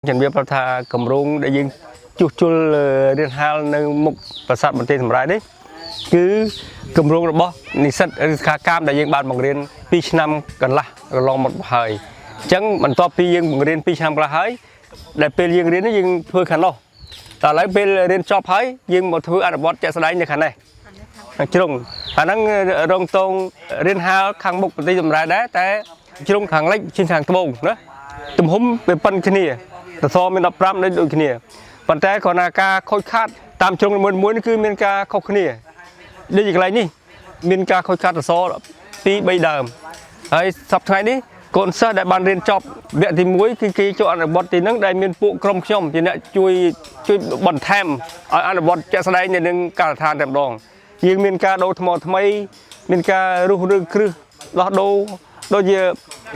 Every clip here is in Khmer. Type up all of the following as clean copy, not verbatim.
Chẳng biết bao thà cầm rung để dừng chụp chul điện hal nâng mục và sát bản tin thầm rái đấy cứ cầm rung rồi bó nị sắt khá cam để dừng bàn bằng riêng pi năm gần là lòng một thời chẳng mình to pi dừng bằng riêng pi năm là hơi để pi dừng riêng nó dừng thôi khăn đâu ta lấy pi riêng cho hơi dừng một thứ ăn bọt chạy sau đấy như khăn này chung năng rong tông riêng hal khang mục bản tin thầm rái đấy té chung khang lấy trên khang tông nữa tụm húm về phân cái nàyแต่ซอมันดับร้ำได้ดูขี้เนี่ยปัจจัยของนาคาค่อยคาดตามชงม้วนๆนี่คือมีการเข้าขี้เนี่ยได้อย่างไรนี่มีการค่อยคาดแต่ซอปีใบเดิมไอ้สับไงนี่คนเสด็จบานเรียนจบเบียดที่มุ้ยคือโจอันบอลตีนังได้มีปุกรมชมจีเนี่ยช่วยบอลแทมอันบอลจะแสดงในหนึ่งการทานแถมดองยังมีการโดทมอทำไมมีการรู้เรื่องคือเราโดย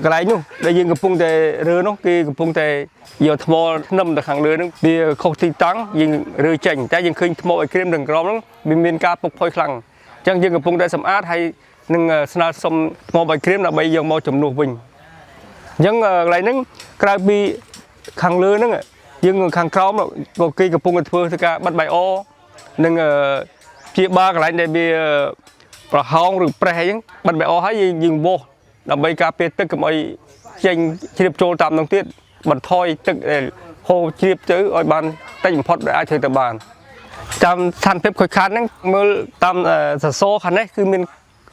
cái này nu, đây dương cái phung tề rơ nó kia cái phung tề giờ thò nằm được hàng rơ nó bia không thi táng dương rơ chành, trái dương khinh thò cái đừng gom nó bên miền ca bốc phơi khăng, chẳng dương cái phung tề sầm át hay nâng sna sầm mò bài krem là bây giờ mò chấm nuột bình, nhưng cái này cái bị khăng rơ nó dương khăng khom nó có kia cái phung cái phơi thì cả bắt bài o, nâng chia ba cái này để bia và hong rồi pre chứ bắt bài o hay dương vô làm bây cà phê tức cái chanh chip trôi tạm đồng tiết bật thôi tức hồ chip chữ ở bàn tay mình phật để ai chơi tập bàn tam than phép khôi khátហ្នឹងមើលតាមសសរខាងនេះគឺមាន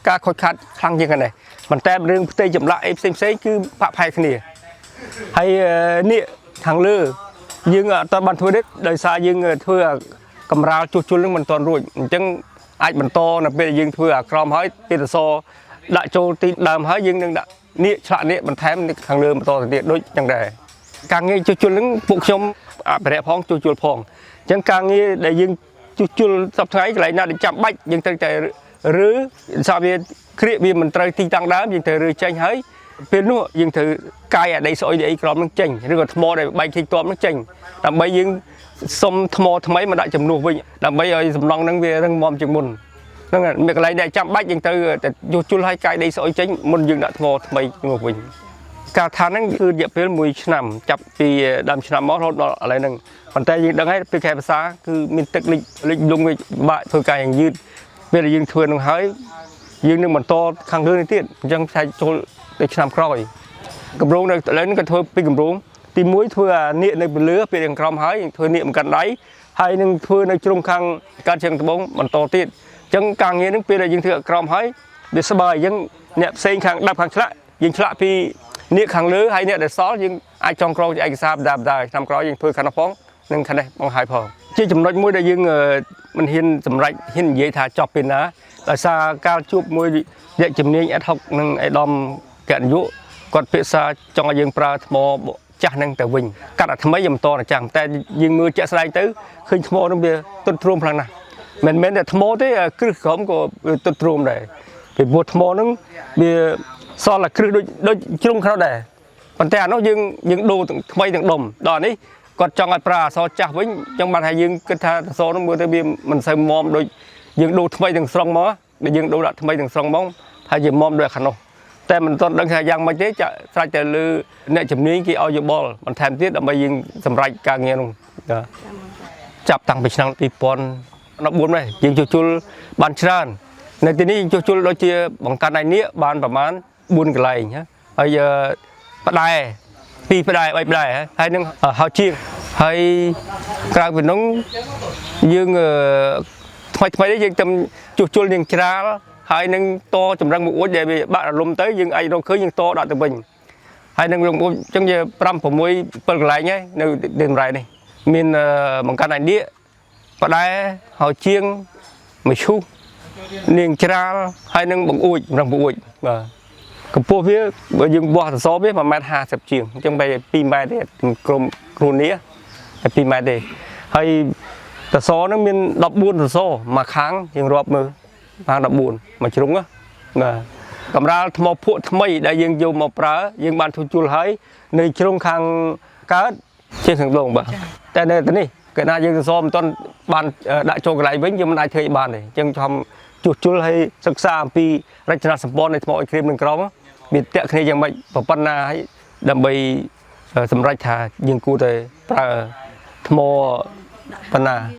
ការខូចខាតខ្លាំងជាងខាងនេះប៉ុន្តែរឿងផ្ទៃចម្លាក់អីផ្សេងគឺបាក់ផែគ្នាហើយនេះខាងលើយើងអត់បានធ្វើទេដោយសារយើងធ្វើកម្រាលជួសជុលនឹងមិនទាន់រួចអញ្ចឹងអាចបន្តនៅពេលយើងធ្វើអាក្រមហើយពេលសសរដាក់ចូលទីដើមហើយយើងនឹងដាក់នេះឆ្លាក់នេះបន្ថែមខាងលើបន្តទៅទៀតដូចចឹងដែរការងារជួសជុលនឹងពួកខ្ញុំអភិរក្សផងជួសជុលផងអញ្ចឹងការងារដែលយើងជួសជុលសប្តាហ៍កន្លែងណាដែលចាំបាច់យើងត្រូវតែឬសាវាគ្រាកវាមិនត្រូវទីតាំងដើមយើងត្រូវរើចេញហើយពេលនោះយើងត្រូវកាយអាដីស្អុយដីក្រមនឹងចេញឬក៏ថ្មដែលបែកចេញតបនឹងចេញដើម្បីយើងសុំថ្មថ្មីមកដាក់ចំនួនវិញដើម្បីឲ្យសំឡងនឹងវារឹងមាំជាងមុនហ្នឹងមានកន្លែងដែលចាំបាច់យើងទៅជួសជុលឲ្យកាយដីស្អុយចេញមុនយើងដាក់ថ្មថ្មីមកវិញការថាហ្នឹងគឺរយៈពេល1ឆ្នាំចាប់ពីដើមឆ្នាំមករហូតដល់ឥឡូវហ្នឹងប៉ុន្តែយើងដឹងហើយពេលខែភាសាគឺមានទឹកលិចលងវាបាក់ធ្វើការយ៉ាងយឺតពេលយើងធ្វើនឹងហើយយើងនឹងបន្តខាងលើនេះទៀតអញ្ចឹងថាចូលទៅឆ្នាំក្រោយកម្រងនៅឥឡូវនេះក៏ធ្វើពីកម្រងទី1ធ្វើអានៀកនៅពលឺពេលខាងក្រោមហើយធ្វើនៀកមកកាន់ដៃហើយនឹងធ្វើនៅជ្រុងខាងកើតជើងត្បូងបន្តទៀតចឹងការងារនឹងពេលដែលយើងធ្វើក្រមហើយវាស្បើយយើងអ្នកផ្សេងខាងដាប់ខាងឆ្លាក់យើងឆ្លាក់ពីនេះខាងលើហើយអ្នកដែលសល់យើងអាចចងក្រងជាឯកសារដាប់ដែរឆ្នាំក្រោយយើងធ្វើខាងនោះផងនិងខាងនេះបង្ហាញផងជាចំណុចមួយដែលយើងមិនហ៊ានសម្រេចហ៊ាននិយាយថាចប់ពេលណាដោយសារការជួបមួយអ្នកជំនាញអេតហុកនិងអេដាមកណយុគាត់ពិសាចង់ឲ្យយើងប្រើថ្មចាស់ហ្នឹងទៅវិញកាត់អាថ្មីយើងបន្តតែចាំតែយើងមើលជាក់ស្ដែងទៅឃើញថ្មហ្នឹងវាទន់ទ្រាំខ្លាំងណាស់មិនតែថ្មទេគ្រឹះក្រមក៏ទន់ទ្រាំដែរពីព្រោះថ្មហ្នឹងវាសល់តែគ្រឹះដូចជ្រុងក្រោយដែរប៉ុន្តែអានោះយើងដូរថ្មីទាំងដុំដល់នេះគាត់ចង់ឲ្យប្រើអក្សរចាស់វិញអញ្ចឹងបានថាយើងគិតថាអក្សរហ្នឹងមើលទៅវាមិនសូវមមដូចយើងដូរថ្មីទាំងស្រុងមកដែលយើងដូរដាក់ថ្មីទាំងស្រុងមកថាជាមមដូចខាងនោះតែមិនទាន់ដឹងថាយ៉ាងម៉េចទេចាក់ស្រេចតែលើអ្នកជំនាញគេឲ្យយោបល់បន្ថែមទៀតដើម្បីយើងសម្រេចការងារនោះចាប់តាំងពីឆ្នាំ2014នេះយើងជួសជុលបានច្រើននៅទីនេះជួសជុលដូចជាបង្កើតឯនេះបានប្រមាណ4កន្លែងហើយផ្ដែ2ផ្ដែ3ផ្ដែហើយនឹងហៅជាងហើយក្រៅពីនោះយើងថ្មីនេះយើងទៅជួសជុលនឹងច្រាលហើយនឹងតចម្រឹងមួយអួចដែលវាបាក់រលំទៅយើងអាចរកឃើញយើងតដាក់ទៅវិញហើយនឹងរងអញ្ចឹងជា5 6 7កន្លែងហើយនៅដេនរ៉ៃនេះមានបង្កើតឯនេះផ្ដែហើយជាងមឈូសនាងច្រាលហើយនឹងបង្អួចរងបង្អួចបាទកម្ពស់វាបើយើងបោះសសរវា1.50 ម៉ែត្រជាងអញ្ចឹងបែរ2 ម៉ែត្រទេក្រុមគ្រូនេះហើយ2 ម៉ែត្រទេហើយសសរហ្នឹងមាន14សសរមួយខាងយើងរាប់មើលបាន14មួយជ្រុងណាបាទកម្រាលថ្មភក់ថ្មីដែលយើងយកមកប្រើយើងបានជួសជុលហើយនៅជ្រុងខាងកើតជាខាងដងបាទតែនៅទីនេះគេណាយើងសសរមិនទាន់បានដាក់ចូលកន្លែងវិញយើងមិនអាចធ្វើបានទេអញ្ចឹងខ្ញុំជួសជុលឲ្យសិក្សាអំពីរចនាសម្ព័ន្ធនៃថ្មអុយក្រៀមនឹងក្រមវាតាក់គ្នាយ៉ាងម៉េចប៉ុណ្ណាហើយដើម្បីសម្រេចថាយើងគួរតែ ប្រើថ្មប៉ុណ្ណា